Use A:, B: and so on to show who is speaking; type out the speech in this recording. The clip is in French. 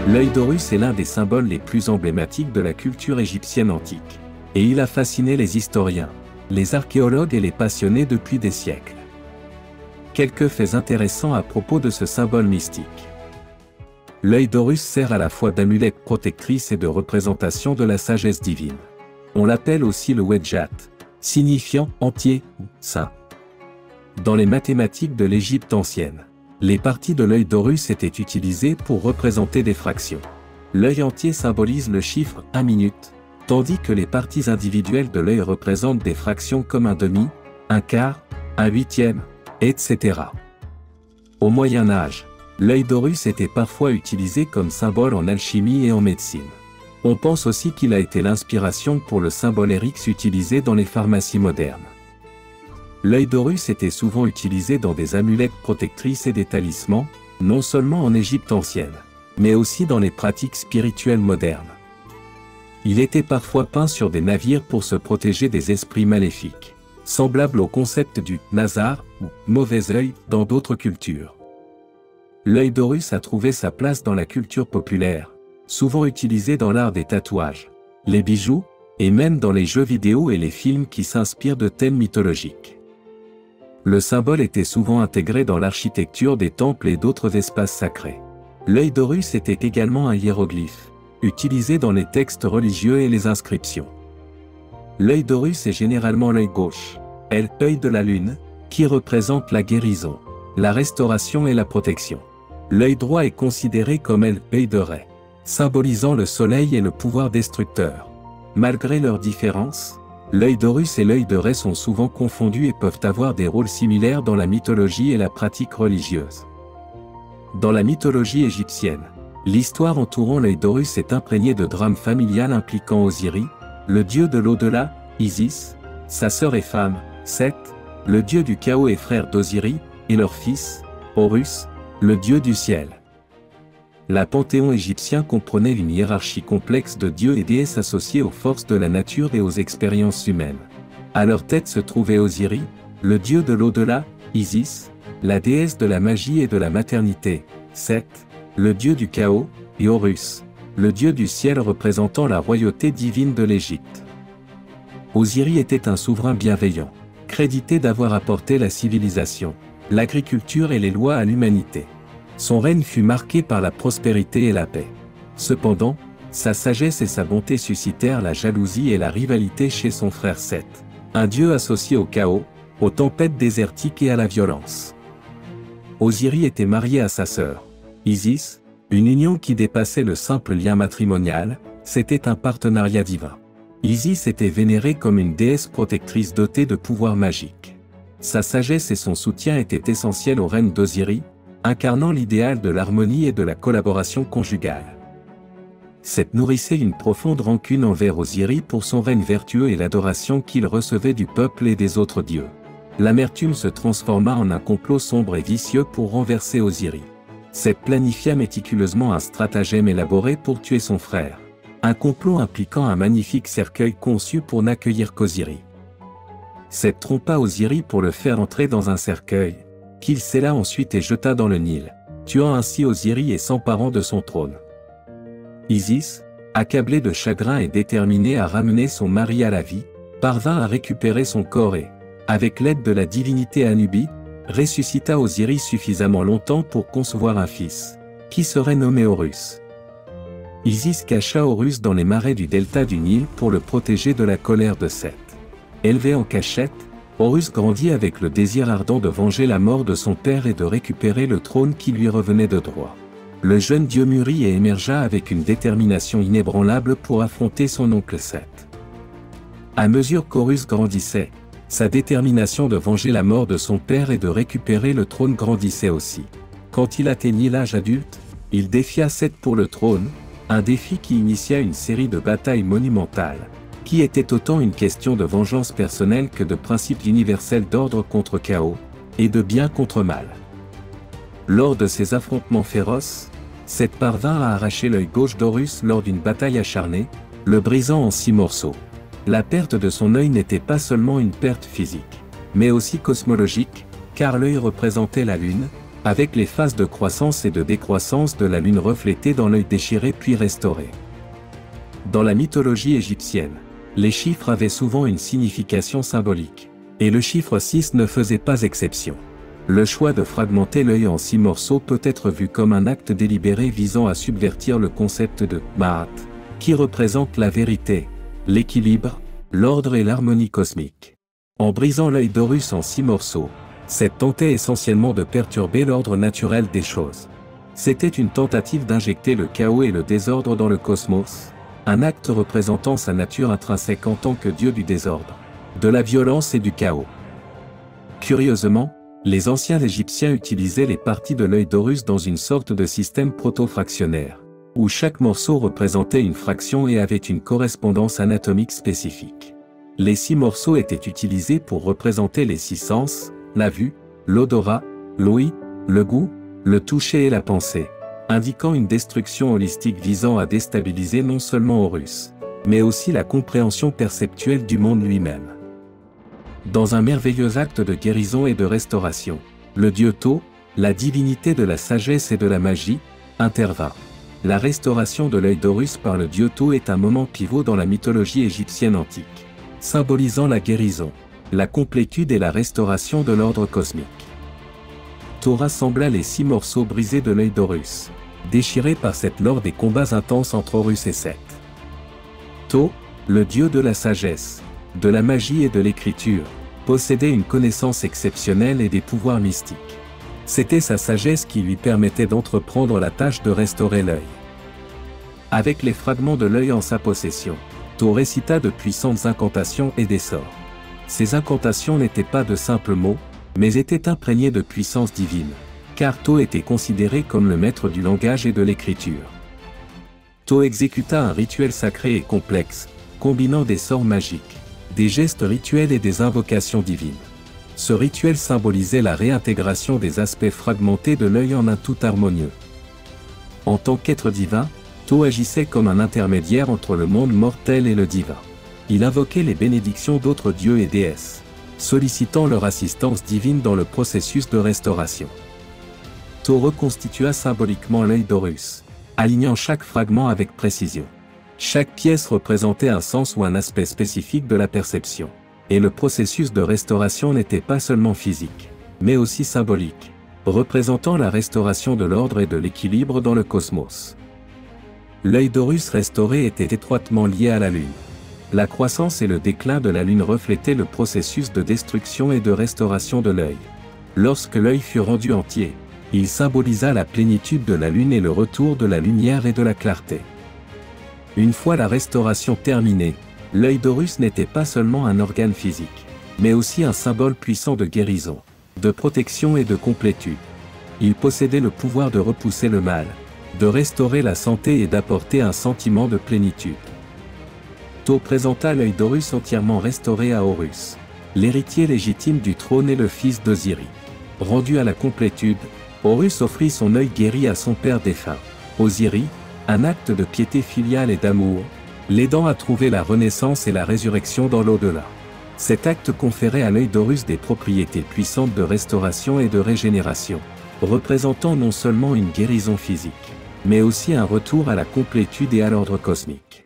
A: L'œil d'Horus est l'un des symboles les plus emblématiques de la culture égyptienne antique. Et il a fasciné les historiens, les archéologues et les passionnés depuis des siècles. Quelques faits intéressants à propos de ce symbole mystique. L'œil d'Horus sert à la fois d'amulette protectrice et de représentation de la sagesse divine. On l'appelle aussi le Wedjat, signifiant entier ou saint. Dans les mathématiques de l'Égypte ancienne, les parties de l'œil d'Horus étaient utilisées pour représenter des fractions. L'œil entier symbolise le chiffre 1 minute, tandis que les parties individuelles de l'œil représentent des fractions comme un demi, un quart, un huitième, etc. Au Moyen Âge, l'œil d'Horus était parfois utilisé comme symbole en alchimie et en médecine. On pense aussi qu'il a été l'inspiration pour le symbole Rx utilisé dans les pharmacies modernes. L'œil d'Horus était souvent utilisé dans des amulettes protectrices et des talismans, non seulement en Égypte ancienne, mais aussi dans les pratiques spirituelles modernes. Il était parfois peint sur des navires pour se protéger des esprits maléfiques, semblable au concept du « nazar » ou « mauvais œil » dans d'autres cultures. L'œil d'Horus a trouvé sa place dans la culture populaire, souvent utilisé dans l'art des tatouages, les bijoux, et même dans les jeux vidéo et les films qui s'inspirent de thèmes mythologiques. Le symbole était souvent intégré dans l'architecture des temples et d'autres espaces sacrés. L'œil d'Horus était également un hiéroglyphe, utilisé dans les textes religieux et les inscriptions. L'œil d'Horus est généralement l'œil gauche, l'œil de la lune, qui représente la guérison, la restauration et la protection. L'œil droit est considéré comme l'œil de Ré, symbolisant le soleil et le pouvoir destructeur. Malgré leurs différences, l'œil d'Horus et l'œil de Ré sont souvent confondus et peuvent avoir des rôles similaires dans la mythologie et la pratique religieuse. Dans la mythologie égyptienne, l'histoire entourant l'œil d'Horus est imprégnée de drames familiales impliquant Osiris, le dieu de l'au-delà, Isis, sa sœur et femme, Seth, le dieu du chaos et frère d'Osiris, et leur fils, Horus, le dieu du ciel. La panthéon égyptien comprenait une hiérarchie complexe de dieux et déesses associés aux forces de la nature et aux expériences humaines. À leur tête se trouvait Osiris, le dieu de l'au-delà, Isis, la déesse de la magie et de la maternité, Seth, le dieu du chaos, et Horus, le dieu du ciel représentant la royauté divine de l'Égypte. Osiris était un souverain bienveillant, crédité d'avoir apporté la civilisation, l'agriculture et les lois à l'humanité. Son règne fut marqué par la prospérité et la paix. Cependant, sa sagesse et sa bonté suscitèrent la jalousie et la rivalité chez son frère Seth, un dieu associé au chaos, aux tempêtes désertiques et à la violence. Osiris était marié à sa sœur, Isis, une union qui dépassait le simple lien matrimonial, c'était un partenariat divin. Isis était vénérée comme une déesse protectrice dotée de pouvoirs magiques. Sa sagesse et son soutien étaient essentiels au règne d'Osiris, incarnant l'idéal de l'harmonie et de la collaboration conjugale. Seth nourrissait une profonde rancune envers Osiris pour son règne vertueux et l'adoration qu'il recevait du peuple et des autres dieux. L'amertume se transforma en un complot sombre et vicieux pour renverser Osiris. Seth planifia méticuleusement un stratagème élaboré pour tuer son frère. Un complot impliquant un magnifique cercueil conçu pour n'accueillir qu'Osiris. Seth trompa Osiris pour le faire entrer dans un cercueil, qu'il scella ensuite et jeta dans le Nil, tuant ainsi Osiris et s'emparant de son trône. Isis, accablée de chagrin et déterminée à ramener son mari à la vie, parvint à récupérer son corps et, avec l'aide de la divinité Anubi, ressuscita Osiris suffisamment longtemps pour concevoir un fils, qui serait nommé Horus. Isis cacha Horus dans les marais du delta du Nil pour le protéger de la colère de Seth. Élevé en cachette, Horus grandit avec le désir ardent de venger la mort de son père et de récupérer le trône qui lui revenait de droit. Le jeune dieu mûrit et émergea avec une détermination inébranlable pour affronter son oncle Seth. À mesure qu'Horus grandissait, sa détermination de venger la mort de son père et de récupérer le trône grandissait aussi. Quand il atteignit l'âge adulte, il défia Seth pour le trône, un défi qui initia une série de batailles monumentales, qui était autant une question de vengeance personnelle que de principe universel d'ordre contre chaos, et de bien contre mal. Lors de ces affrontements féroces, Seth parvint à arracher l'œil gauche d'Horus lors d'une bataille acharnée, le brisant en 6 morceaux. La perte de son œil n'était pas seulement une perte physique, mais aussi cosmologique, car l'œil représentait la lune, avec les phases de croissance et de décroissance de la lune reflétées dans l'œil déchiré puis restauré. Dans la mythologie égyptienne, les chiffres avaient souvent une signification symbolique, et le chiffre 6 ne faisait pas exception. Le choix de fragmenter l'œil en 6 morceaux peut être vu comme un acte délibéré visant à subvertir le concept de Ma'at, qui représente la vérité, l'équilibre, l'ordre et l'harmonie cosmique. En brisant l'œil d'Horus en 6 morceaux, cette tentait essentiellement de perturber l'ordre naturel des choses. C'était une tentative d'injecter le chaos et le désordre dans le cosmos, un acte représentant sa nature intrinsèque en tant que dieu du désordre, de la violence et du chaos. Curieusement, les anciens Égyptiens utilisaient les parties de l'œil d'Horus dans une sorte de système proto-fractionnaire, où chaque morceau représentait une fraction et avait une correspondance anatomique spécifique. Les 6 morceaux étaient utilisés pour représenter les 6 sens, la vue, l'odorat, l'ouïe, le goût, le toucher et la pensée, indiquant une destruction holistique visant à déstabiliser non seulement Horus, mais aussi la compréhension perceptuelle du monde lui-même. Dans un merveilleux acte de guérison et de restauration, le dieu Thoth, la divinité de la sagesse et de la magie, intervint. La restauration de l'œil d'Horus par le dieu Thoth est un moment pivot dans la mythologie égyptienne antique, symbolisant la guérison, la complétude et la restauration de l'ordre cosmique. Thoth rassembla les 6 morceaux brisés de l'œil d'Horus, déchirés par Seth lors des combats intenses entre Horus et Seth. Thoth, le dieu de la sagesse, de la magie et de l'écriture, possédait une connaissance exceptionnelle et des pouvoirs mystiques. C'était sa sagesse qui lui permettait d'entreprendre la tâche de restaurer l'œil. Avec les fragments de l'œil en sa possession, Thoth récita de puissantes incantations et des sorts. Ces incantations n'étaient pas de simples mots, mais étaient imprégnées de puissance divine, car Thoth était considéré comme le maître du langage et de l'écriture. Thoth exécuta un rituel sacré et complexe, combinant des sorts magiques, des gestes rituels et des invocations divines. Ce rituel symbolisait la réintégration des aspects fragmentés de l'œil en un tout harmonieux. En tant qu'être divin, Thoth agissait comme un intermédiaire entre le monde mortel et le divin. Il invoquait les bénédictions d'autres dieux et déesses, sollicitant leur assistance divine dans le processus de restauration. Thoth reconstitua symboliquement l'œil d'Horus, alignant chaque fragment avec précision. Chaque pièce représentait un sens ou un aspect spécifique de la perception. Et le processus de restauration n'était pas seulement physique, mais aussi symbolique, représentant la restauration de l'ordre et de l'équilibre dans le cosmos. L'œil d'Horus restauré était étroitement lié à la Lune. La croissance et le déclin de la Lune reflétaient le processus de destruction et de restauration de l'œil. Lorsque l'œil fut rendu entier, il symbolisa la plénitude de la Lune et le retour de la lumière et de la clarté. Une fois la restauration terminée, l'œil d'Horus n'était pas seulement un organe physique, mais aussi un symbole puissant de guérison, de protection et de complétude. Il possédait le pouvoir de repousser le mal, de restaurer la santé et d'apporter un sentiment de plénitude. Thoth présenta l'œil d'Horus entièrement restauré à Horus, l'héritier légitime du trône et le fils d'Osiris. Rendu à la complétude, Horus offrit son œil guéri à son père défunt, Osiris, un acte de piété filiale et d'amour, l'aidant à trouver la renaissance et la résurrection dans l'au-delà. Cet acte conférait à l'œil d'Horus des propriétés puissantes de restauration et de régénération, représentant non seulement une guérison physique, mais aussi un retour à la complétude et à l'ordre cosmique.